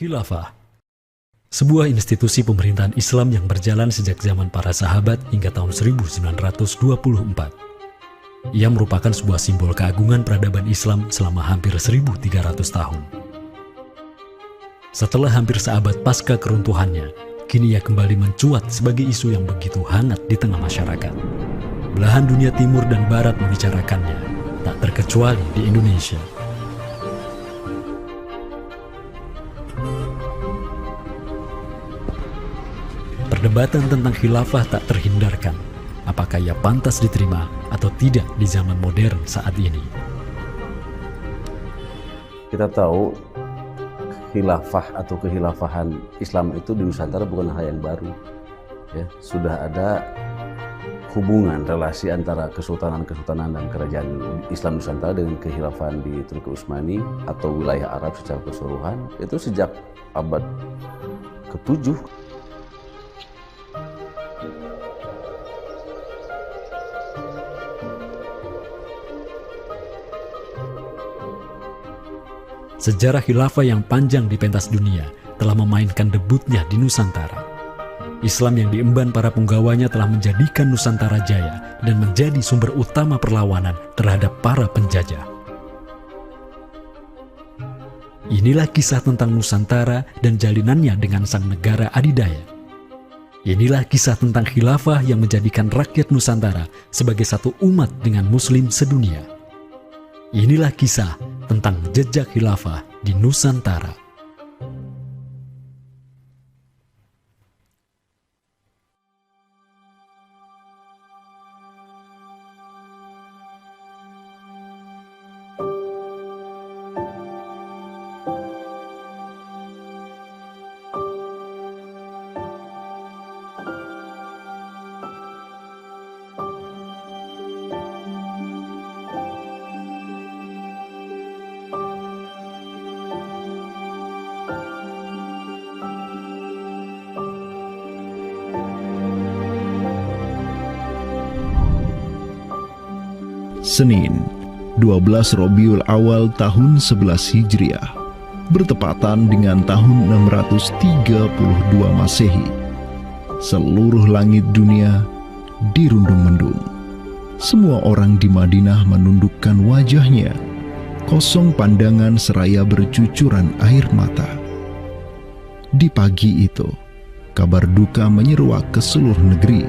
Khilafah, sebuah institusi pemerintahan Islam yang berjalan sejak zaman para sahabat hingga tahun 1924. Ia merupakan sebuah simbol keagungan peradaban Islam selama hampir 1.300 tahun. Setelah hampir seabad pasca keruntuhannya, kini ia kembali mencuat sebagai isu yang begitu hangat di tengah masyarakat. Belahan dunia timur dan barat membicarakannya, tak terkecuali di Indonesia. Perdebatan tentang khilafah tak terhindarkan. Apakah ia pantas diterima atau tidak di zaman modern saat ini? Kita tahu khilafah atau kehilafahan Islam itu di Nusantara bukan hal yang baru. Ya, sudah ada hubungan relasi antara kesultanan-kesultanan dan kerajaan Islam Nusantara dengan kehilafahan di Turki Utsmani atau wilayah Arab secara keseluruhan itu sejak abad ke-7. Sejarah khilafah yang panjang di pentas dunia telah memainkan debutnya di Nusantara. Islam yang diemban para punggawanya telah menjadikan Nusantara jaya dan menjadi sumber utama perlawanan terhadap para penjajah. Inilah kisah tentang Nusantara dan jalinannya dengan sang negara adidaya. Inilah kisah tentang khilafah yang menjadikan rakyat Nusantara sebagai satu umat dengan Muslim sedunia. Inilah kisah tentang jejak khilafah di Nusantara. Senin, 12 Rabiul Awal tahun 11 Hijriah, bertepatan dengan tahun 632 Masehi. Seluruh langit dunia dirundung mendung. Semua orang di Madinah menundukkan wajahnya, kosong pandangan seraya bercucuran air mata. Di pagi itu, kabar duka menyeruak ke seluruh negeri.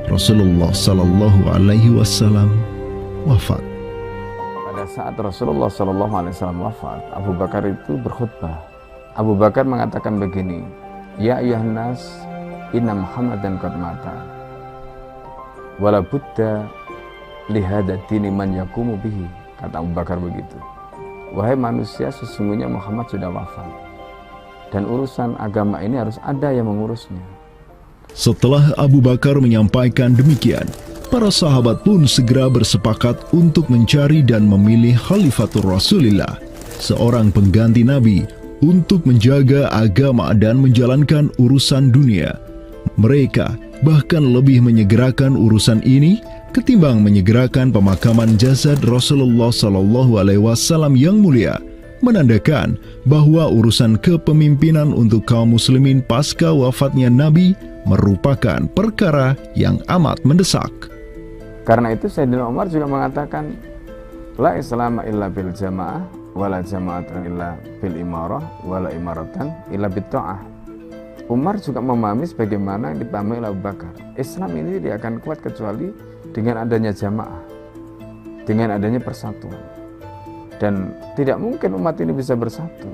Rasulullah Sallallahu Alaihi Wasallam wafat. Pada saat Rasulullah SAW wafat, Abu Bakar itu berkhutbah. Abu Bakar mengatakan begini, Ya ayyuhan nas, inna Muhammadan qad mata. Wala budda lihada dini man yakumu bihi. Kata Abu Bakar begitu. Wahai manusia, sesungguhnya Muhammad sudah wafat. Dan urusan agama ini harus ada yang mengurusnya. Setelah Abu Bakar menyampaikan demikian, para sahabat pun segera bersepakat untuk mencari dan memilih Khalifatur Rasulillah, seorang pengganti Nabi, untuk menjaga agama dan menjalankan urusan dunia. Mereka bahkan lebih menyegerakan urusan ini ketimbang menyegerakan pemakaman jasad Rasulullah SAW yang mulia, menandakan bahwa urusan kepemimpinan untuk kaum muslimin pasca wafatnya Nabi merupakan perkara yang amat mendesak. Karena itu Sayyidina Umar juga mengatakan, La islama illa bil jamaah, wala jama'atan illa bil imarah, wala imaratan illa bil ta'ah. Umar juga memahami sebagaimana yang dipahami oleh Abu Bakar. Islam ini tidak akan kuat kecuali dengan adanya jamaah, dengan adanya persatuan. Dan tidak mungkin umat ini bisa bersatu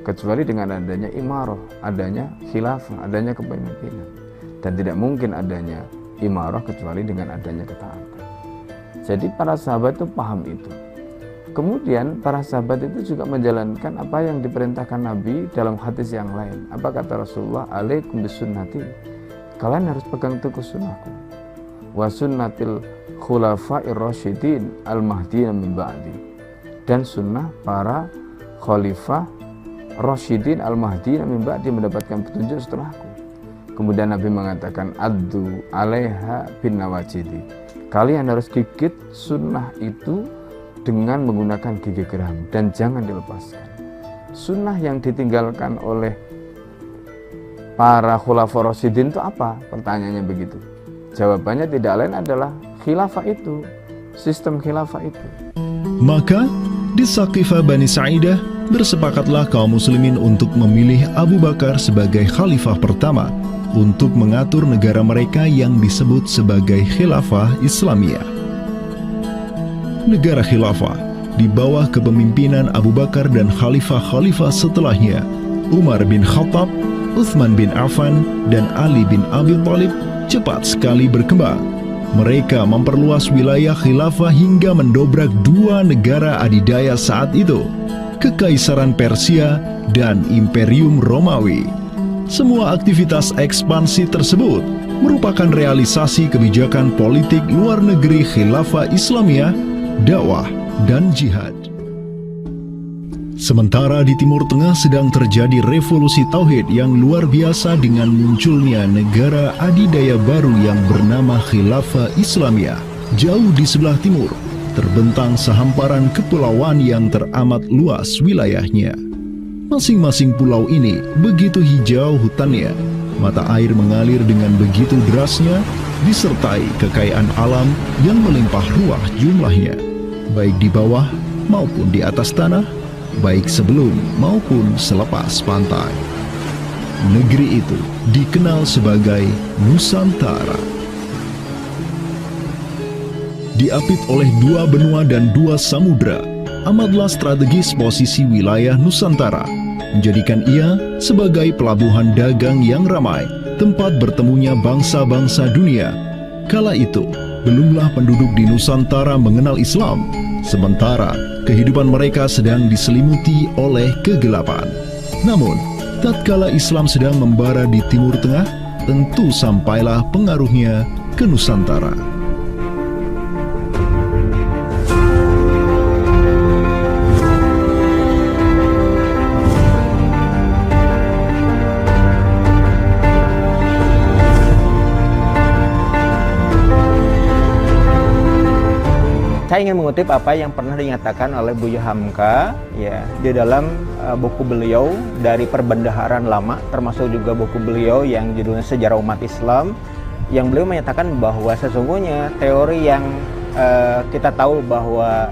kecuali dengan adanya imarah, adanya khilafah, adanya kepemimpinan. Dan tidak mungkin adanya imarah kecuali dengan adanya ketaatan. Jadi para sahabat itu paham itu. Kemudian para sahabat itu juga menjalankan apa yang diperintahkan Nabi dalam hadis yang lain. Apa kata Rasulullah? Alaikum bisunnati. Kalian harus pegang teguh sunnahku. Wa sunnatil khulafa'ir rasyidin al-mahdiyyin min ba'di. Dan sunnah para khalifah rasyidin al-mahdiyyin min ba'di, mendapatkan petunjuk setelahku. Kemudian Nabi mengatakan, Addu alaiha bin nawajidi. Kalian harus gigit sunnah itu dengan menggunakan gigi geram dan jangan dilepaskan. sunnah yang ditinggalkan oleh para khulafaur rasyidin itu apa? Pertanyaannya begitu. Jawabannya tidak lain adalah khilafah itu, sistem khilafah itu. Maka di Saqifah Bani Sa'idah bersepakatlah kaum muslimin untuk memilih Abu Bakar sebagai khalifah pertama untuk mengatur negara mereka yang disebut sebagai khilafah Islamiyah. Negara khilafah di bawah kepemimpinan Abu Bakar dan khalifah-khalifah setelahnya, Umar bin Khattab, Utsman bin Affan, dan Ali bin Abi Thalib cepat sekali berkembang. Mereka memperluas wilayah khilafah hingga mendobrak dua negara adidaya saat itu, Kekaisaran Persia dan Imperium Romawi. Semua aktivitas ekspansi tersebut merupakan realisasi kebijakan politik luar negeri khilafah Islamiyah, dakwah, dan jihad. Sementara di Timur Tengah sedang terjadi revolusi tauhid yang luar biasa dengan munculnya negara adidaya baru yang bernama Khilafah Islamiyah. Jauh di sebelah timur, terbentang sehamparan kepulauan yang teramat luas wilayahnya. Masing-masing pulau ini begitu hijau hutannya, mata air mengalir dengan begitu derasnya, disertai kekayaan alam yang melimpah ruah jumlahnya, baik di bawah maupun di atas tanah, baik sebelum maupun selepas pantai. Negeri itu dikenal sebagai Nusantara. Diapit oleh dua benua dan dua samudra, amatlah strategis posisi wilayah Nusantara, menjadikan ia sebagai pelabuhan dagang yang ramai, tempat bertemunya bangsa-bangsa dunia. Kala itu, belumlah penduduk di Nusantara mengenal Islam, sementara kehidupan mereka sedang diselimuti oleh kegelapan. Namun, tatkala Islam sedang membara di Timur Tengah, tentu sampailah pengaruhnya ke Nusantara. Saya ingin mengutip apa yang pernah dinyatakan oleh Buya Hamka ya di dalam buku beliau dari Perbendaharaan Lama, termasuk juga buku beliau yang judulnya Sejarah Umat Islam, yang beliau menyatakan bahwa sesungguhnya teori yang kita tahu bahwa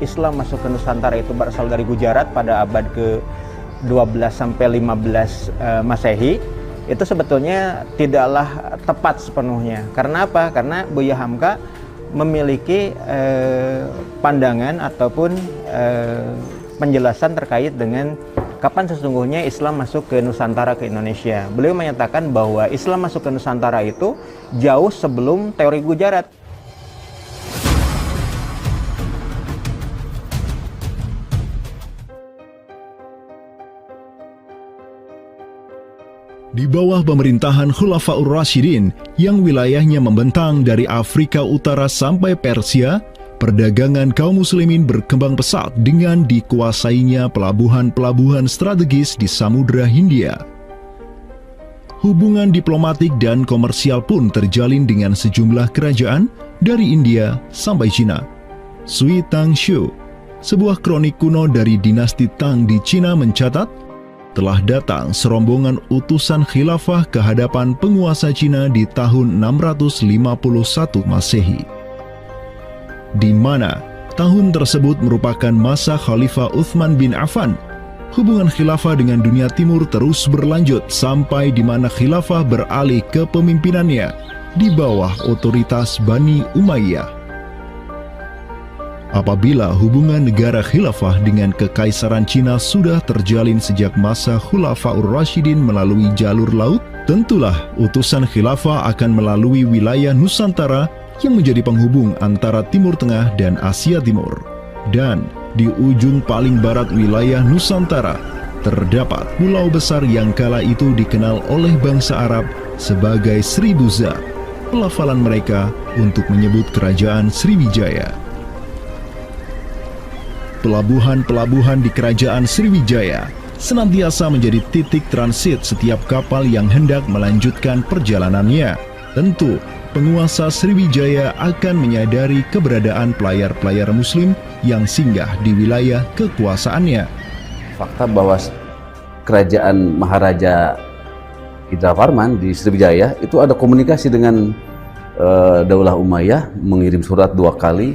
Islam masuk ke Nusantara itu berasal dari Gujarat pada abad ke-12 sampai 15 Masehi, itu sebetulnya tidaklah tepat sepenuhnya. Karena apa? Karena Buya Hamka memiliki pandangan ataupun penjelasan terkait dengan kapan sesungguhnya Islam masuk ke Nusantara, ke Indonesia. Beliau menyatakan bahwa Islam masuk ke Nusantara itu jauh sebelum teori Gujarat. Di bawah pemerintahan Khulafaur Rasyidin yang wilayahnya membentang dari Afrika Utara sampai Persia, perdagangan kaum muslimin berkembang pesat dengan dikuasainya pelabuhan-pelabuhan strategis di Samudra Hindia. Hubungan diplomatik dan komersial pun terjalin dengan sejumlah kerajaan dari India sampai Cina. Sui Tangshu, sebuah kronik kuno dari dinasti Tang di Cina mencatat, telah datang serombongan utusan khilafah ke hadapan penguasa Cina di tahun 651 Masehi, di mana tahun tersebut merupakan masa Khalifah Utsman bin Affan. Hubungan khilafah dengan dunia timur terus berlanjut sampai di mana khilafah beralih ke pemimpinannya di bawah otoritas Bani Umayyah. Apabila hubungan negara khilafah dengan kekaisaran Cina sudah terjalin sejak masa Khulafaur Rasyidin melalui jalur laut, tentulah utusan khilafah akan melalui wilayah Nusantara yang menjadi penghubung antara Timur Tengah dan Asia Timur. Dan di ujung paling barat wilayah Nusantara, terdapat pulau besar yang kala itu dikenal oleh bangsa Arab sebagai Sribuza, pelafalan mereka untuk menyebut kerajaan Sriwijaya. Pelabuhan-pelabuhan di kerajaan Sriwijaya senantiasa menjadi titik transit setiap kapal yang hendak melanjutkan perjalanannya. Tentu, penguasa Sriwijaya akan menyadari keberadaan pelayar-pelayar muslim yang singgah di wilayah kekuasaannya. fakta bahwa kerajaan Maharaja Indravarman di Sriwijaya itu ada komunikasi dengan Daulah Umayyah, mengirim surat 2 kali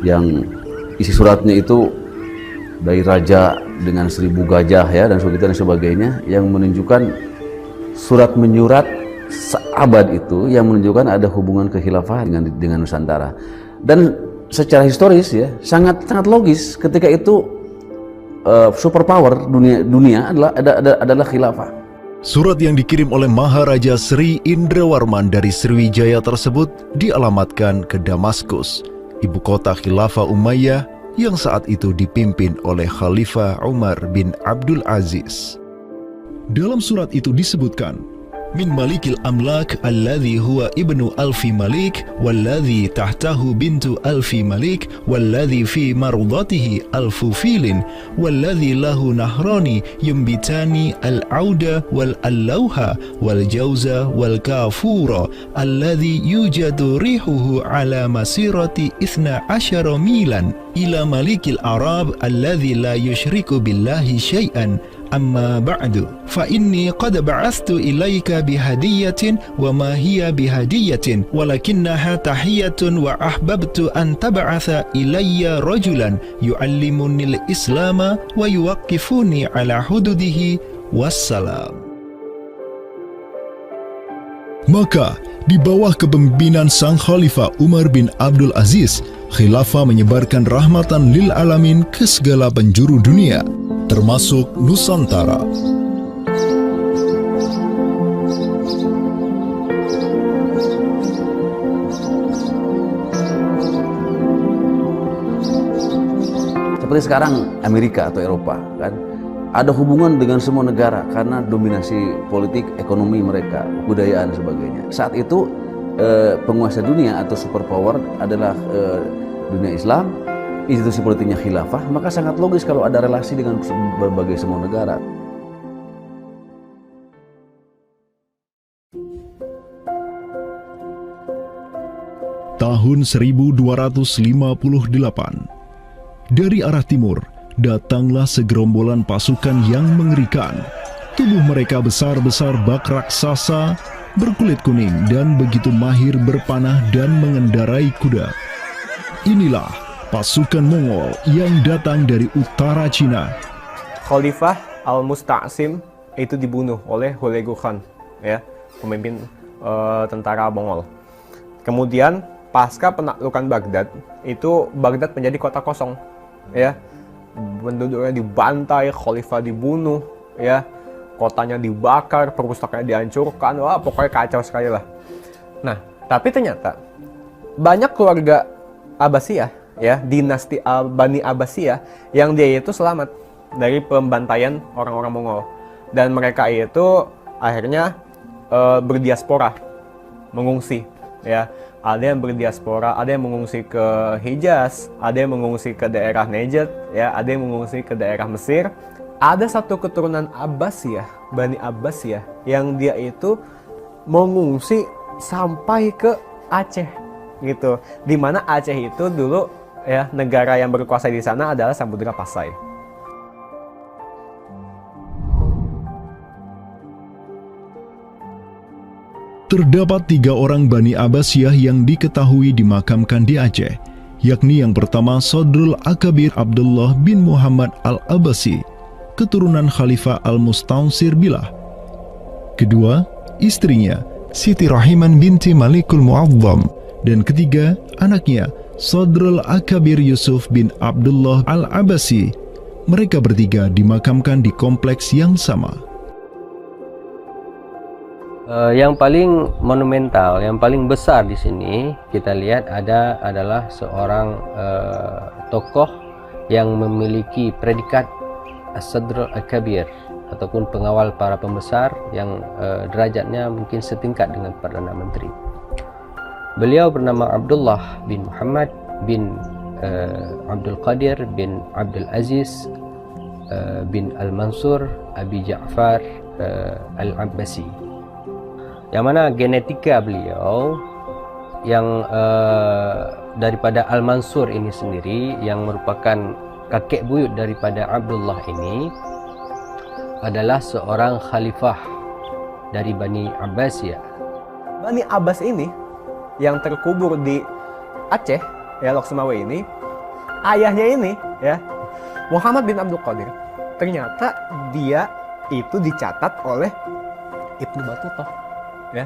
yang isi suratnya itu dari raja dengan 1000 gajah ya dan sebagainya, yang menunjukkan surat menyurat seabad itu yang menunjukkan ada hubungan kekhilafahan dengan Nusantara. Dan secara historis ya sangat logis ketika itu superpower dunia adalah khilafah. Surat yang dikirim oleh Maharaja Sri Indrawarman dari Sriwijaya tersebut dialamatkan ke Damaskus, ibu kota Khilafah Umayyah yang saat itu dipimpin oleh Khalifah Umar bin Abdul Aziz. Dalam surat itu disebutkan, min malikil amlak alladhi huwa ibnu alfi malik walladhi tahtahu bintu alfi malik walladhi fi marudatihi alfu filin walladhi lahu nahrani yumbitani al-auda wal-allawha wal-jawza wal-kafura alladhi yujadu rihuhu ala masirati 12 milan ila malikil arab alladhi la yushriku billahi syai'an. Amma ba'du, fa inni qad ba'athtu ilaika bihadiyatin wa ma hiya bihadiyatin walakinnaha tahiyatun wa ahbabtu an tab'atha ilayya rajulan yu'allimunil islama wa yuwaqqifuni ala hududihi wassalam. Maka di bawah kepemimpinan sang Khalifah Umar bin Abdul Aziz, khilafah menyebarkan rahmatan lil alamin ke segala penjuru dunia, termasuk Nusantara. Seperti sekarang Amerika atau Eropa kan ada hubungan dengan semua negara karena dominasi politik, ekonomi mereka, budayaan dan sebagainya. Saat itu penguasa dunia atau superpower adalah dunia Islam, institusi politiknya khilafah, maka sangat logis kalau ada relasi dengan berbagai semua negara. Tahun 1258, dari arah timur datanglah segerombolan pasukan yang mengerikan. Tubuh mereka besar-besar bak raksasa, berkulit kuning dan begitu mahir berpanah dan mengendarai kuda. Inilah pasukan Mongol yang datang dari utara Cina. Khalifah Al-Musta'sim itu dibunuh oleh Hulagu Khan, ya, pemimpin tentara Mongol. Kemudian pasca penaklukan Baghdad, itu Baghdad menjadi kota kosong, ya. Penduduknya dibantai, khalifah dibunuh, ya. Kotanya dibakar, perpustakaannya dihancurkan, wah pokoknya kacau sekali lah. Nah, tapi ternyata banyak keluarga Abbasiyah, ya, dinasti Bani Abbasiyah yang dia itu selamat dari pembantaian orang-orang Mongol, dan mereka itu akhirnya berdiaspora, mengungsi, ya. Ada yang berdiaspora, ada yang mengungsi ke Hijaz, ada yang mengungsi ke daerah Najd, ya, ada yang mengungsi ke daerah Mesir. Ada satu keturunan Abbasiyah, Bani Abbasiyah, yang dia itu mengungsi sampai ke Aceh, gitu. Dimana Aceh itu dulu, ya, negara yang berkuasa di sana adalah Samudra Pasai. Terdapat 3 orang Bani Abbasiyah yang diketahui dimakamkan di Aceh, yakni yang pertama Sodrul Akabir Abdullah bin Muhammad Al-Abbasi, keturunan Khalifah Al-Mustaunsir Billah. Kedua, istrinya Siti Rahiman binti Malikul Mu'azzam, dan ketiga, anaknya Sodrul Akabir Yusuf bin Abdullah Al-Abbasi. Mereka bertiga dimakamkan di kompleks yang sama. Yang paling monumental, yang paling besar di sini kita lihat adalah seorang tokoh yang memiliki predikat As-Sadr Al-Kabir ataupun pengawal para pembesar yang derajatnya mungkin setingkat dengan Perdana Menteri. Beliau bernama Abdullah bin Muhammad bin Abdul Qadir bin Abdul Aziz bin Al-Mansur Abi Ja'far Al-Abbasi, yang mana genetika beliau yang daripada Al-Mansur ini sendiri yang merupakan kakek buyut daripada Abdullah ini adalah seorang khalifah dari Bani Abbasiyah. Bani Abbas ini yang terkubur di Aceh, ya, Lok Sumawe ini, ayahnya ini, ya, Muhammad bin Abdul Qadir, ternyata dia itu dicatat oleh Ibnu Battuta, ya,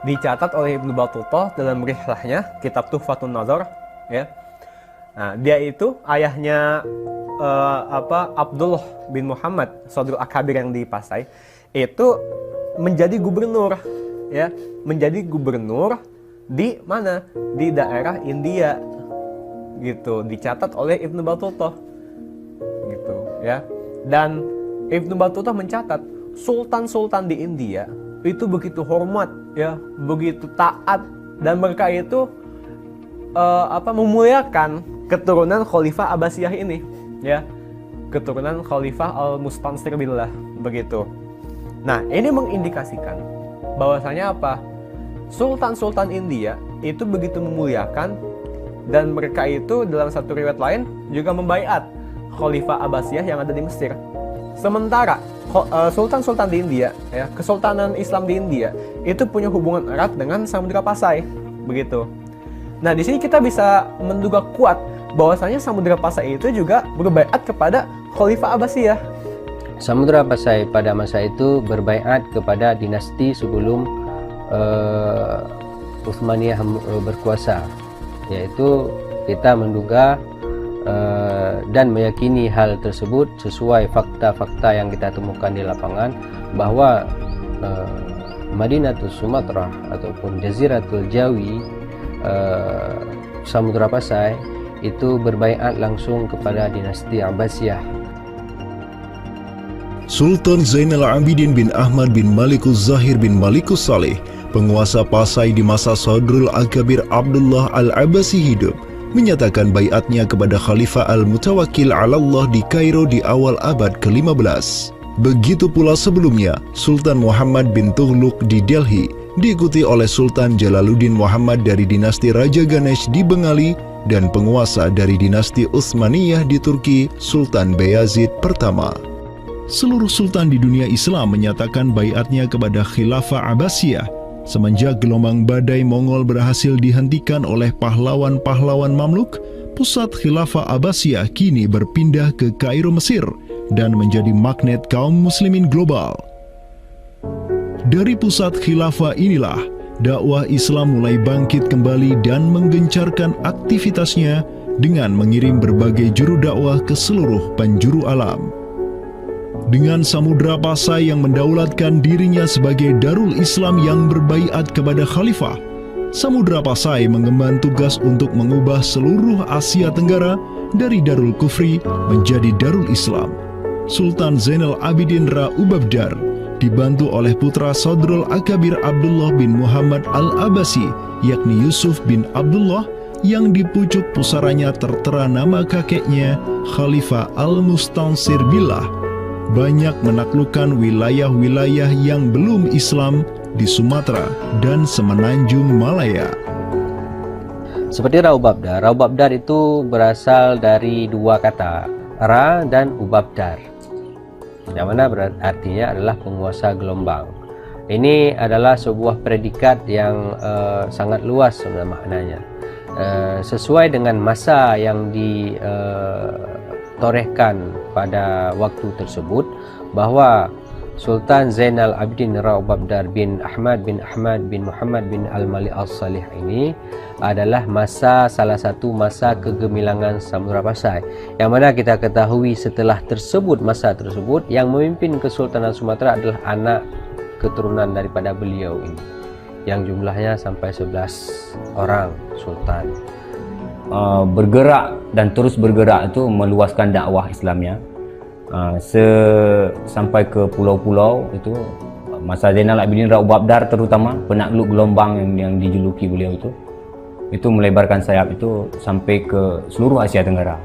dicatat oleh Ibnu Battuta dalam rihlahnya kitab Tuhfatun Nazar, ya. Nah, dia itu ayahnya Abdullah bin Muhammad Sodrul Akabir yang di Pasai itu menjadi gubernur, ya, menjadi gubernur di mana? Di daerah India, gitu, dicatat oleh Ibnu Battuta, gitu, ya. Dan Ibnu Battuta mencatat sultan-sultan di India itu begitu hormat, ya, begitu taat, dan mereka itu memuliakan keturunan Khalifah Abbasiyah ini, ya, keturunan Khalifah Al-Mustansir Billah, begitu. Nah, ini mengindikasikan bahwasanya apa? Sultan-sultan India itu begitu memuliakan, dan mereka itu dalam satu riwayat lain juga membaiat Khalifah Abbasiyah yang ada di Mesir. Sementara sultan-sultan di India, ya, Kesultanan Islam di India itu punya hubungan erat dengan Samudra Pasai, begitu. Nah, di sini kita bisa menduga kuat bahwasanya Samudra Pasai itu juga berbaiat kepada Khalifah Abbasiyah. Samudra Pasai pada masa itu berbaiat kepada dinasti sebelum Utsmaniyah berkuasa, yaitu kita menduga dan meyakini hal tersebut sesuai fakta-fakta yang kita temukan di lapangan bahwa Madinatul Sumatera ataupun Jaziratul Jawi, Samudra Pasai itu berbaiat langsung kepada dinasti Abbasiyah. Sultan Zainal Abidin bin Ahmad bin Malikus Zahir bin Malikus Saleh, penguasa Pasai di masa Sodrul Akabir Abdullah Al-Abbasi hidup, menyatakan baiatnya kepada Khalifah Al-Mutawakkil 'ala Allah di Kairo di awal abad ke-15. Begitu pula sebelumnya, Sultan Muhammad bin Tughluk di Delhi diikuti oleh Sultan Jalaluddin Muhammad dari dinasti Raja Ganesh di Bengali dan penguasa dari dinasti Utsmaniyah di Turki, Sultan Bayazid pertama. Seluruh sultan di dunia Islam menyatakan baiatnya kepada Khilafah Abbasiyah semenjak gelombang badai Mongol berhasil dihentikan oleh pahlawan-pahlawan Mamluk. Pusat Khilafah Abbasiyah kini berpindah ke Kairo, Mesir, dan menjadi magnet kaum muslimin global. Dari pusat khilafah inilah dakwah Islam mulai bangkit kembali dan menggencarkan aktivitasnya dengan mengirim berbagai juru dakwah ke seluruh penjuru alam. Dengan Samudra Pasai yang mendaulatkan dirinya sebagai Darul Islam yang berbaiat kepada khalifah, Samudra Pasai mengemban tugas untuk mengubah seluruh Asia Tenggara dari Darul Kufri menjadi Darul Islam. Sultan Zainal Abidin Ra Ubabdar dibantu oleh putra Sodrul Akabir Abdullah bin Muhammad Al-Abbasi, yakni Yusuf bin Abdullah, yang di pucuk pusaranya tertera nama kakeknya Khalifah Al-Mustansir Billah, banyak menaklukkan wilayah-wilayah yang belum Islam di Sumatera dan Semenanjung Malaya. Seperti Ra Ubabdar. Ra Ubabdar itu berasal dari dua kata, Ra dan Ubabdar, yang mana artinya adalah penguasa gelombang. Ini adalah sebuah predikat yang sangat luas sebenarnya maknanya, sesuai dengan masa yang ditorehkan pada waktu tersebut, bahwa Sultan Zainal Abidin Ra Ubabdar bin Ahmad bin Muhammad bin Al-Malik Al-Salih ini adalah salah satu masa kegemilangan Samudra Pasai, yang mana kita ketahui setelah masa tersebut yang memimpin Kesultanan Sumatera adalah anak keturunan daripada beliau ini, yang jumlahnya sampai 11 orang sultan. Bergerak dan terus bergerak itu meluaskan dakwah Islamnya sampai ke pulau-pulau. Itu masa Zainal Abidin Ra Ubabdar, terutama penakluk gelombang yang dijuluki beliau itu melebarkan sayap itu sampai ke seluruh Asia Tenggara.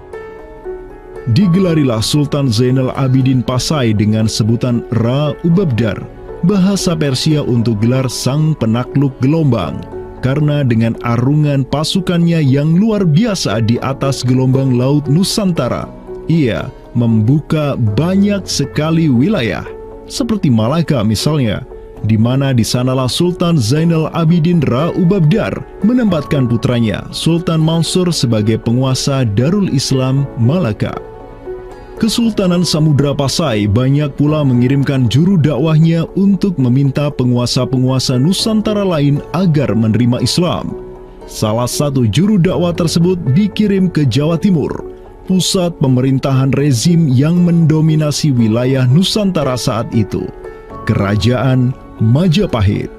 Digelarilah Sultan Zainal Abidin Pasai dengan sebutan Ra Ubabdar, bahasa Persia untuk gelar sang penakluk gelombang, karena dengan arungan pasukannya yang luar biasa di atas gelombang laut Nusantara, ia membuka banyak sekali wilayah, seperti Malaka misalnya, di mana di sanalah Sultan Zainal Abidin Ra Ubabdar menempatkan putranya Sultan Mansur sebagai penguasa Darul Islam Malaka. Kesultanan Samudra Pasai banyak pula mengirimkan juru dakwahnya untuk meminta penguasa-penguasa Nusantara lain agar menerima Islam. Salah satu juru dakwah tersebut dikirim ke Jawa Timur, pusat pemerintahan rezim yang mendominasi wilayah Nusantara saat itu, Kerajaan Majapahit.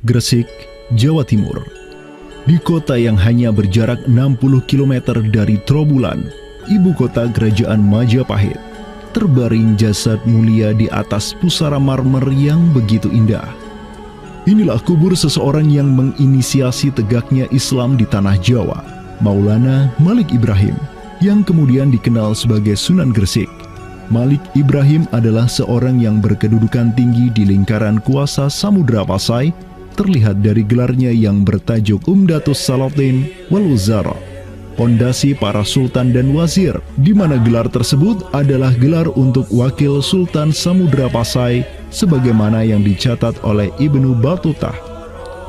Gresik, Jawa Timur. Di kota yang hanya berjarak 60 km dari Trowulan, ibu kota Kerajaan Majapahit, terbaring jasad mulia di atas pusara marmer yang begitu indah. Inilah kubur seseorang yang menginisiasi tegaknya Islam di tanah Jawa, Maulana Malik Ibrahim, yang kemudian dikenal sebagai Sunan Gresik. Malik Ibrahim adalah seorang yang berkedudukan tinggi di lingkaran kuasa Samudra Pasai, terlihat dari gelarnya yang bertajuk Umdatus Salatin wal Wuzara, pondasi para sultan dan wazir, di mana gelar tersebut adalah gelar untuk wakil Sultan Samudra Pasai sebagaimana yang dicatat oleh Ibnu Batutah.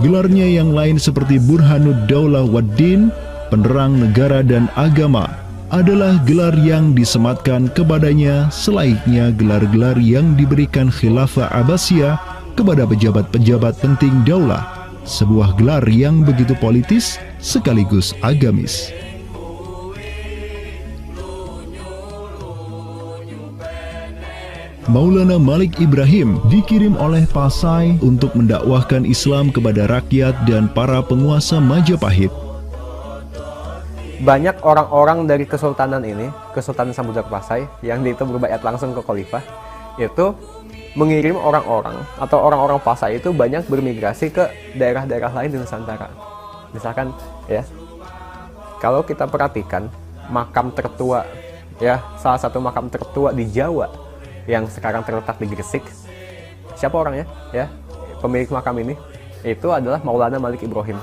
Gelarnya yang lain seperti Burhanud Daulah Waddin, penerang negara dan agama, adalah gelar yang disematkan kepadanya selayaknya gelar-gelar yang diberikan Khilafah Abbasiyah kepada pejabat-pejabat penting daulah, sebuah gelar yang begitu politis sekaligus agamis. Maulana Malik Ibrahim dikirim oleh Pasai untuk mendakwahkan Islam kepada rakyat dan para penguasa Majapahit. Banyak orang-orang dari kesultanan ini, Kesultanan Samudra Pasai, yang itu berbaiat langsung ke khalifah, itu mengirim orang-orang atau orang-orang Pasai itu banyak bermigrasi ke daerah-daerah lain di Nusantara. Misalkan ya, kalau kita perhatikan makam tertua ya, salah satu makam tertua di Jawa yang sekarang terletak di Gresik, siapa orangnya ya? Pemilik makam ini itu adalah Maulana Malik Ibrahim.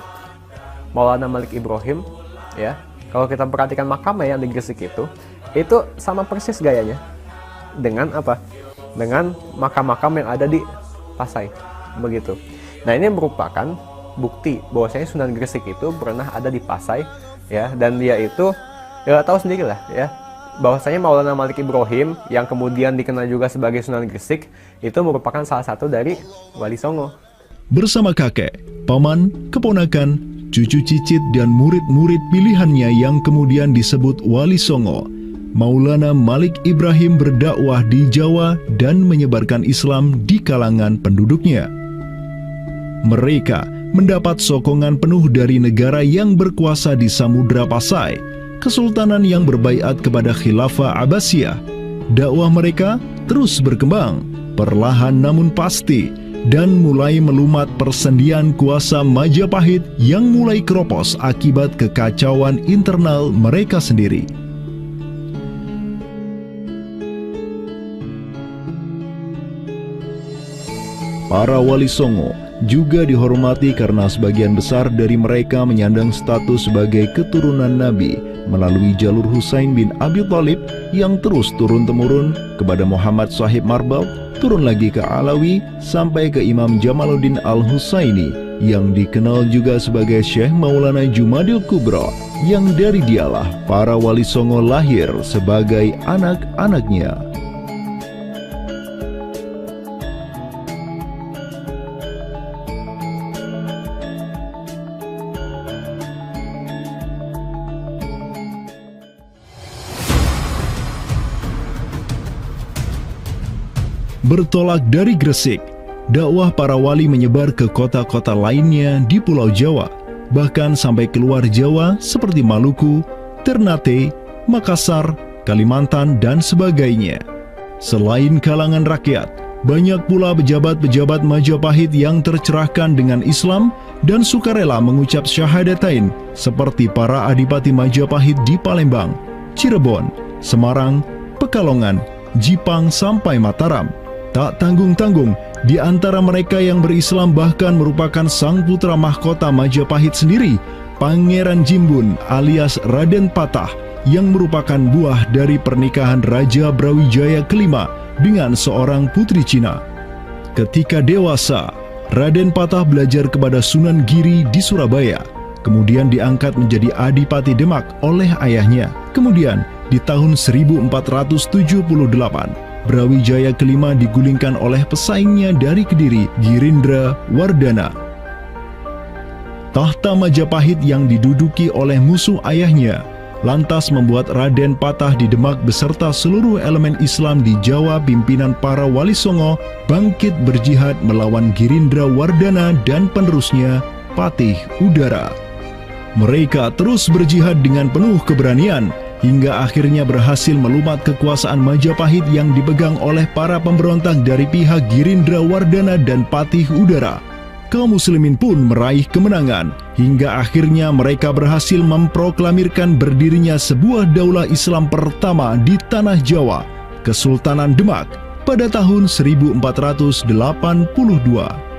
Maulana Malik Ibrahim ya, kalau kita perhatikan makamnya yang di Gresik itu sama persis gayanya dengan apa? Dengan makam-makam yang ada di Pasai, begitu. Nah, ini merupakan bukti bahwasanya Sunan Gresik itu pernah ada di Pasai ya, dan dia itu ya tahu sendirilah ya, bahwasanya Maulana Malik Ibrahim yang kemudian dikenal juga sebagai Sunan Gresik itu merupakan salah satu dari Wali Songo. Bersama kakek, paman, keponakan, cucu cicit dan murid-murid pilihannya yang kemudian disebut Wali Songo, Maulana Malik Ibrahim berdakwah di Jawa dan menyebarkan Islam di kalangan penduduknya. Mereka mendapat sokongan penuh dari negara yang berkuasa di Samudra Pasai, kesultanan yang berbaiat kepada Khilafah Abbasiyah. Dakwah mereka terus berkembang, perlahan namun pasti, dan mulai melumat persendian kuasa Majapahit yang mulai keropos akibat kekacauan internal mereka sendiri. Para Wali Songo juga dihormati karena sebagian besar dari mereka menyandang status sebagai keturunan Nabi melalui jalur Husain bin Abi Thalib yang terus turun-temurun kepada Muhammad Sahib Marbal, turun lagi ke Alawi sampai ke Imam Jamaluddin Al-Husaini yang dikenal juga sebagai Syekh Maulana Jumadil Kubra, yang dari dialah para Wali Songo lahir sebagai anak-anaknya. Bertolak dari Gresik, dakwah para wali menyebar ke kota-kota lainnya di Pulau Jawa, bahkan sampai keluar Jawa seperti Maluku, Ternate, Makassar, Kalimantan, dan sebagainya. Selain kalangan rakyat, banyak pula pejabat-pejabat Majapahit yang tercerahkan dengan Islam dan sukarela mengucap syahadatain, seperti para adipati Majapahit di Palembang, Cirebon, Semarang, Pekalongan, Jipang sampai Mataram. Tak tanggung-tanggung, di antara mereka yang berislam bahkan merupakan sang putra mahkota Majapahit sendiri, Pangeran Jimbun alias Raden Patah, yang merupakan buah dari pernikahan Raja Brawijaya kelima dengan seorang putri Cina. Ketika dewasa, Raden Patah belajar kepada Sunan Giri di Surabaya, kemudian diangkat menjadi Adipati Demak oleh ayahnya. Kemudian di tahun 1478, Brawijaya kelima digulingkan oleh pesaingnya dari Kediri, Girindra Wardana. Tahta Majapahit yang diduduki oleh musuh ayahnya lantas membuat Raden Patah di Demak beserta seluruh elemen Islam di Jawa pimpinan para Wali Songo bangkit berjihad melawan Girindra Wardana dan penerusnya Patih Udara. Mereka terus berjihad dengan penuh keberanian hingga akhirnya berhasil melumat kekuasaan Majapahit yang dipegang oleh para pemberontak dari pihak Girindra Wardana dan Patih Udara. Kaum muslimin pun meraih kemenangan hingga akhirnya mereka berhasil memproklamirkan berdirinya sebuah daulah Islam pertama di tanah Jawa, Kesultanan Demak, pada tahun 1482.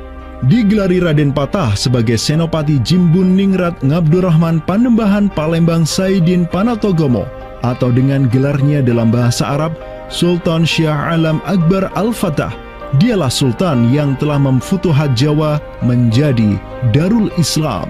Digelari Raden Patah sebagai Senopati Jimbun Ningrat Ngabdurrahman Panembahan Palembang Saidin Panatogomo, atau dengan gelarnya dalam bahasa Arab Sultan Syah Alam Akbar Al-Fatah. Dialah Sultan yang telah memfutuhat Jawa menjadi Darul Islam.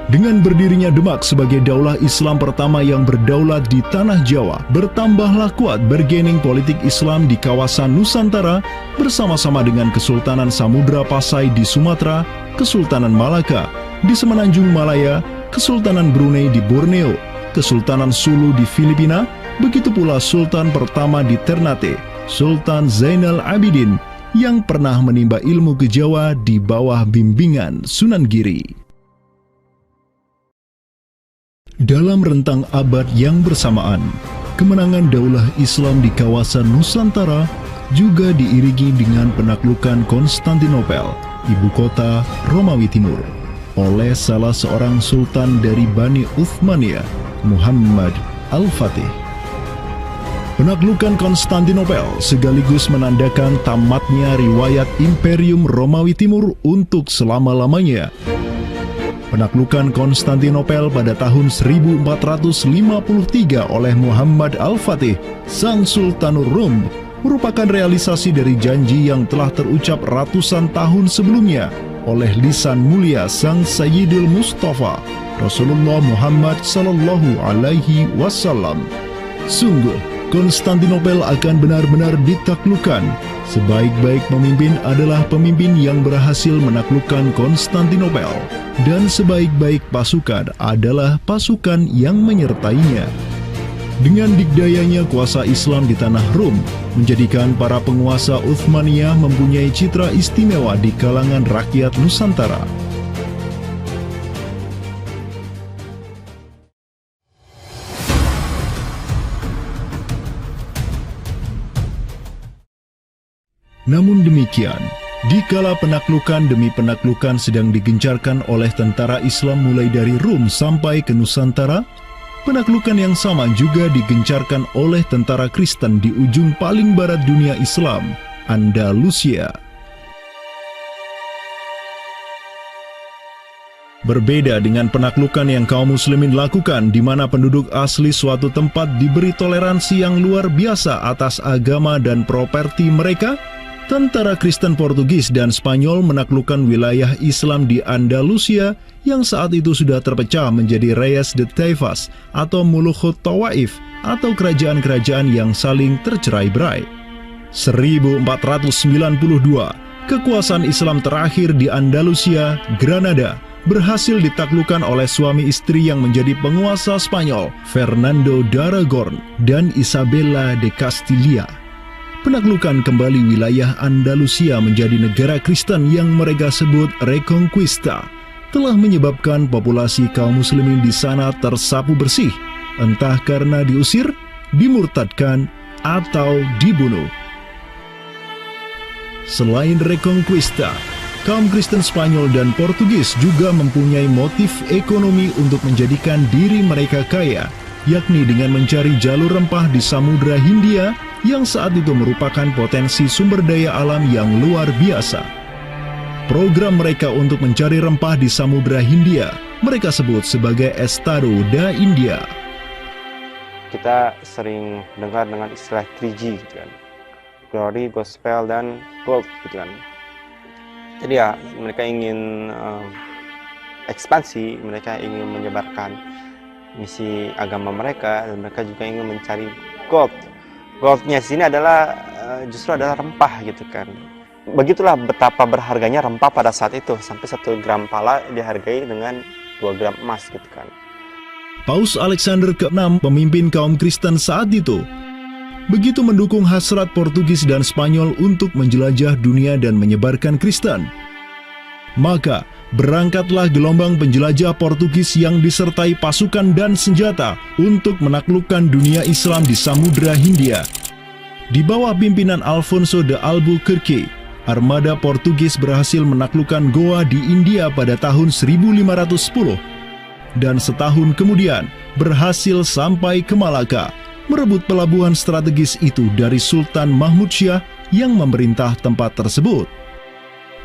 Dengan berdirinya Demak sebagai daulah Islam pertama yang berdaulat di tanah Jawa, bertambahlah kuat bargaining politik Islam di kawasan Nusantara bersama-sama dengan Kesultanan Samudra Pasai di Sumatera, Kesultanan Malaka di Semenanjung Malaya, Kesultanan Brunei di Borneo, Kesultanan Sulu di Filipina, begitu pula Sultan pertama di Ternate, Sultan Zainal Abidin, yang pernah menimba ilmu ke Jawa di bawah bimbingan Sunan Giri. Dalam rentang abad yang bersamaan, kemenangan daulah Islam di kawasan Nusantara juga diiringi dengan penaklukan Konstantinopel, ibu kota Romawi Timur, oleh salah seorang sultan dari Bani Uthmaniyah, Muhammad Al-Fatih. Penaklukan Konstantinopel sekaligus menandakan tamatnya riwayat Imperium Romawi Timur untuk selama-lamanya. Penaklukan Konstantinopel pada tahun 1453 oleh Muhammad Al-Fatih, sang Sultanur Rum, merupakan realisasi dari janji yang telah terucap ratusan tahun sebelumnya oleh lisan mulia sang Sayyidul Mustafa, Rasulullah Muhammad Sallallahu Alaihi Wasallam. Sungguh, Konstantinopel akan benar-benar ditaklukkan. Sebaik-baik pemimpin adalah pemimpin yang berhasil menaklukkan Konstantinopel, dan sebaik-baik pasukan adalah pasukan yang menyertainya. Dengan dikdayanya kuasa Islam di tanah Rum, menjadikan para penguasa Uthmaniyah mempunyai citra istimewa di kalangan rakyat Nusantara. Namun demikian, dikala penaklukan demi penaklukan sedang digencarkan oleh tentara Islam mulai dari Rum sampai ke Nusantara, penaklukan yang sama juga digencarkan oleh tentara Kristen di ujung paling barat dunia Islam, Andalusia. Berbeda dengan penaklukan yang kaum muslimin lakukan, di mana penduduk asli suatu tempat diberi toleransi yang luar biasa atas agama dan properti mereka, tentara Kristen Portugis dan Spanyol menaklukkan wilayah Islam di Andalusia yang saat itu sudah terpecah menjadi Reyes de Taifas atau Mulukhut Tawaif atau kerajaan-kerajaan yang saling tercerai-berai. 1492, kekuasaan Islam terakhir di Andalusia, Granada, berhasil ditaklukkan oleh suami istri yang menjadi penguasa Spanyol, Fernando de Aragorn dan Isabella de Castilla. Penaklukan kembali wilayah Andalusia menjadi negara Kristen yang mereka sebut Reconquista telah menyebabkan populasi kaum muslimin di sana tersapu bersih, entah karena diusir, dimurtadkan, atau dibunuh. Selain Reconquista, kaum Kristen Spanyol dan Portugis juga mempunyai motif ekonomi untuk menjadikan diri mereka kaya, yakni dengan mencari jalur rempah di Samudra Hindia yang saat itu merupakan potensi sumber daya alam yang luar biasa. Program mereka untuk mencari rempah di Samudra Hindia mereka sebut sebagai Estado da India. Kita sering dengar dengan istilah 3G gitu kan. Glory, Gospel, dan Gold gitu kan. Jadi ya mereka ingin ekspansi, mereka ingin menyebarkan misi agama mereka, dan mereka juga ingin mencari gold. Goldnya di sini adalah justru adalah rempah gitu kan. Begitulah betapa berharganya rempah pada saat itu, sampai 1 gram pala dihargai dengan 2 gram emas gitu kan. Paus Alexander ke-6, pemimpin kaum Kristen saat itu, begitu mendukung hasrat Portugis dan Spanyol untuk menjelajah dunia dan menyebarkan Kristen. Maka, berangkatlah gelombang penjelajah Portugis yang disertai pasukan dan senjata untuk menaklukkan dunia Islam di Samudra Hindia. Di bawah pimpinan Alfonso de Albuquerque, armada Portugis berhasil menaklukkan Goa di India pada tahun 1510. Dan setahun kemudian, berhasil sampai ke Malaka, merebut pelabuhan strategis itu dari Sultan Mahmud Syah yang memerintah tempat tersebut.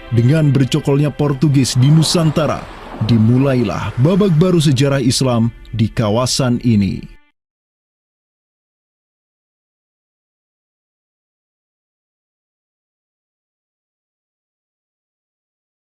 Dengan bercokolnya Portugis di Nusantara, dimulailah babak baru sejarah Islam di kawasan ini.